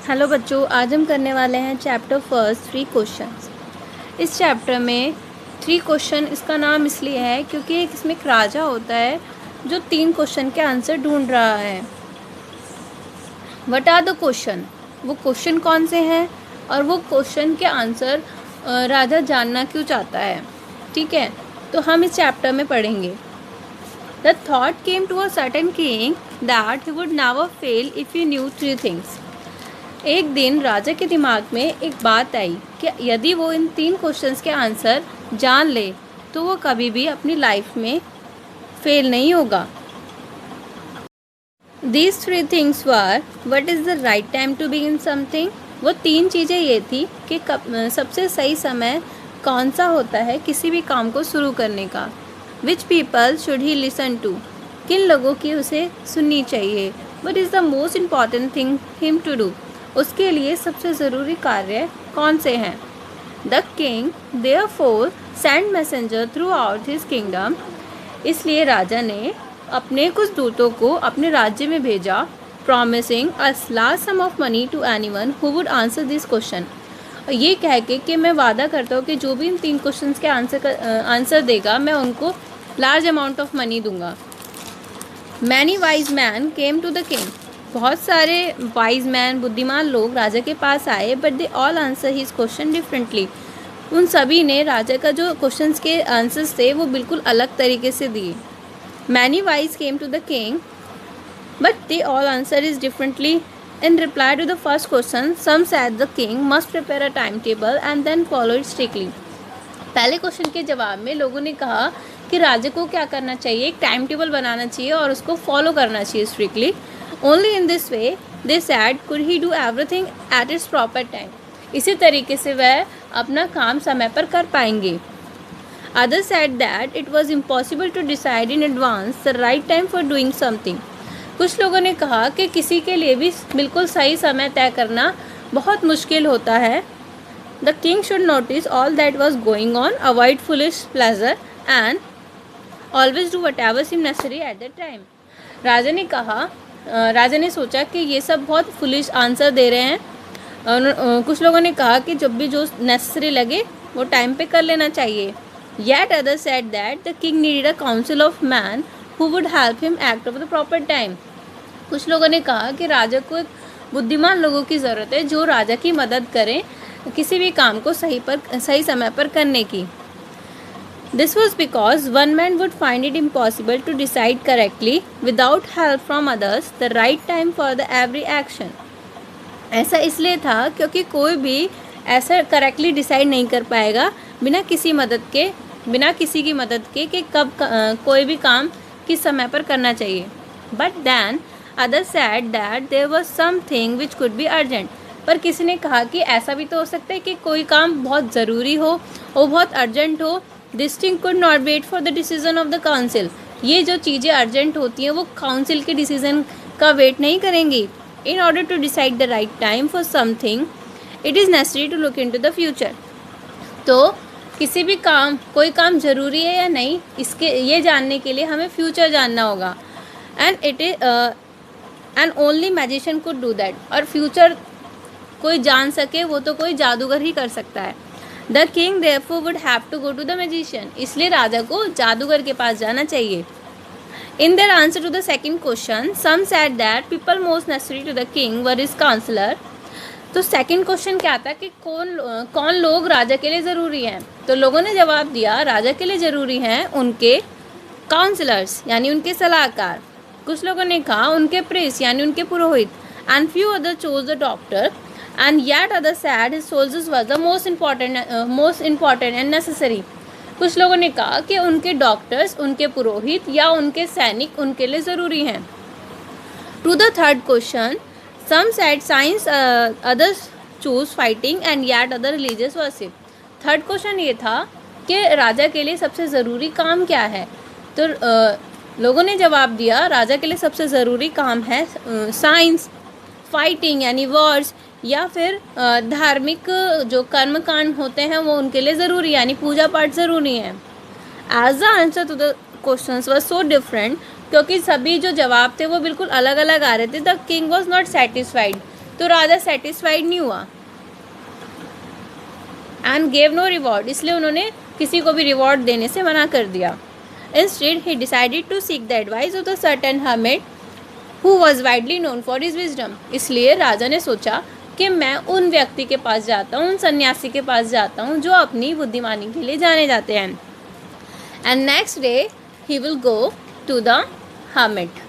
Hello बच्चों, आज हम करने वाले हैं चैप्टर फर्स्ट 3 क्वेश्चंस। इस चैप्टर में 3 क्वेश्चन इसका नाम इसलिए है क्योंकि इसमें एक राजा होता है जो 3 क्वेश्चन के आंसर ढूंढ रहा है। व्हाट आर द क्वेश्चन, वो क्वेश्चन कौन से हैं और वो क्वेश्चन के आंसर राजा जानना क्यों चाहता है। ठीक है, तो हम इस चैप्टर में पढ़ेंगे। The thought came to a certain king that he would never fail if he knew 3 things. एक दिन राजा के दिमाग में एक बात आई कि यदि वो इन 3 क्वेश्चंस के आंसर जान ले तो वो कभी भी अपनी लाइफ में फेल नहीं होगा। These 3 things were, what is the right time to begin something? वो 3 चीज़ें ये थी कि सबसे सही समय कौन सा होता है किसी भी काम को शुरू करने का। Which people should he listen to? किन लोगों की उसे सुननी चाहिए। What is the most important thing him to do? उसके लिए सबसे ज़रूरी कार्य कौन से हैं। The king therefore sent messenger throughout his kingdom। इसलिए राजा ने अपने कुछ दूतों को अपने राज्य में भेजा, promising a large sum of money to anyone who would answer this question। ये कह के कि मैं वादा करता हूँ कि जो भी इन 3 क्वेश्चंस के आंसर देगा मैं उनको लार्ज अमाउंट ऑफ मनी दूंगा। Many wise men came to the king। बहुत सारे वाइज मैन बुद्धिमान लोग राजा के पास आए, but they all answer his question differently. उन सभी ने राजा का जो क्वेश्चंस के आंसर्स थे वो बिल्कुल अलग तरीके से दिए। Many wise came to the king but they all answer is differently. In reply to the first question some said the king must prepare a time table and then follow it strictly. पहले question के जवाब में लोगों ने कहा कि राजा को क्या करना चाहिए, एक टाइम टेबल बनाना चाहिए और उसको फॉलो करना चाहिए strictly. Only in this way, they said, could he do everything at its proper time। इसी तरीके से वह अपना काम समय पर कर पाएंगे। Others said that it was impossible to decide in advance the right time for doing something। कुछ लोगों ने कहा कि किसी के लिए भी बिल्कुल सही समय तय करना बहुत मुश्किल होता है। The king should notice all that was going on, avoid foolish pleasure and always do whatever seemed necessary at that time। राजा ने सोचा कि ये सब बहुत फुलिश आंसर दे रहे हैं। कुछ लोगों ने कहा कि जब भी जो नेसेसरी लगे वो टाइम पे कर लेना चाहिए। Yet other said that the king needed a council of man who would help him act of the proper time. कुछ लोगों ने कहा कि राजा को एक बुद्धिमान लोगों की ज़रूरत है जो राजा की मदद करें किसी भी काम को सही समय पर करने की। This was because one man would find it impossible to decide correctly without help from others the right time for the every action। ऐसा इसलिए था क्योंकि कोई भी ऐसा करेक्टली डिसाइड नहीं कर पाएगा बिना किसी की मदद के कि कब कोई भी काम किस समय पर करना चाहिए। But then others said that there was something which could be urgent। पर किसी ने कहा कि ऐसा भी तो हो सकता है कि कोई काम बहुत ज़रूरी हो और बहुत अर्जेंट हो। This thing could not wait for the decision of the council। ये जो चीज़ें अर्जेंट होती हैं वो काउंसिल के डिसीजन का वेट नहीं करेंगी। In order to decide the right time for something, it is necessary to look into the future। तो किसी भी कोई काम ज़रूरी है या नहीं ये जानने के लिए हमें फ्यूचर जानना होगा। And only magician could do that। और फ्यूचर कोई जान सके वो तो कोई जादूगर ही कर सकता है। The king therefore would have to go to the magician। इसलिए राजा को जादूगर के पास जाना चाहिए। In their answer to the second question, some said that people most necessary to the king were his counselor। तो सेकंड क्वेश्चन क्या था कि कौन लोग राजा के लिए ज़रूरी हैं। तो लोगों ने जवाब दिया राजा के लिए ज़रूरी हैं उनके काउंसलर्स यानी उनके सलाहकार। कुछ लोगों ने कहा उनके प्रीस्ट यानी उनके पुरोहित। And few other chose the doctor and yet others said his soldiers was the most important and necessary। कुछ लोगों ने कहा कि उनके डॉक्टर्स, उनके पुरोहित या उनके सैनिक उनके लिए ज़रूरी हैं। To the third question, some said science, others choose fighting and yet other religious worship। Third question ये था कि राजा के लिए सबसे ज़रूरी काम क्या है। तो लोगों ने जवाब दिया राजा के लिए सबसे ज़रूरी काम है साइंस, फाइटिंग यानी वॉर्स या फिर धार्मिक जो कर्मकांड होते हैं वो उनके लिए ज़रूरी यानी पूजा पाठ ज़रूरी है। As the answer to the questions was so different, क्योंकि सभी जो जवाब थे वो बिल्कुल अलग अलग आ रहे थे। The king was not satisfied. तो राजा सेटिस्फाइड नहीं हुआ एंड गेव नो रिवॉर्ड, इसलिए उन्होंने किसी को भी रिवॉर्ड देने से मना कर दिया। Instead he decided to seek the advice of the certain hermit who was widely known for his wisdom, इसलिए राजा ने सोचा कि मैं उन व्यक्ति के पास जाता हूँ, उन सन्यासी के पास जाता हूँ जो अपनी बुद्धिमानी के लिए जाने जाते हैं। And next day he will go to the hermit।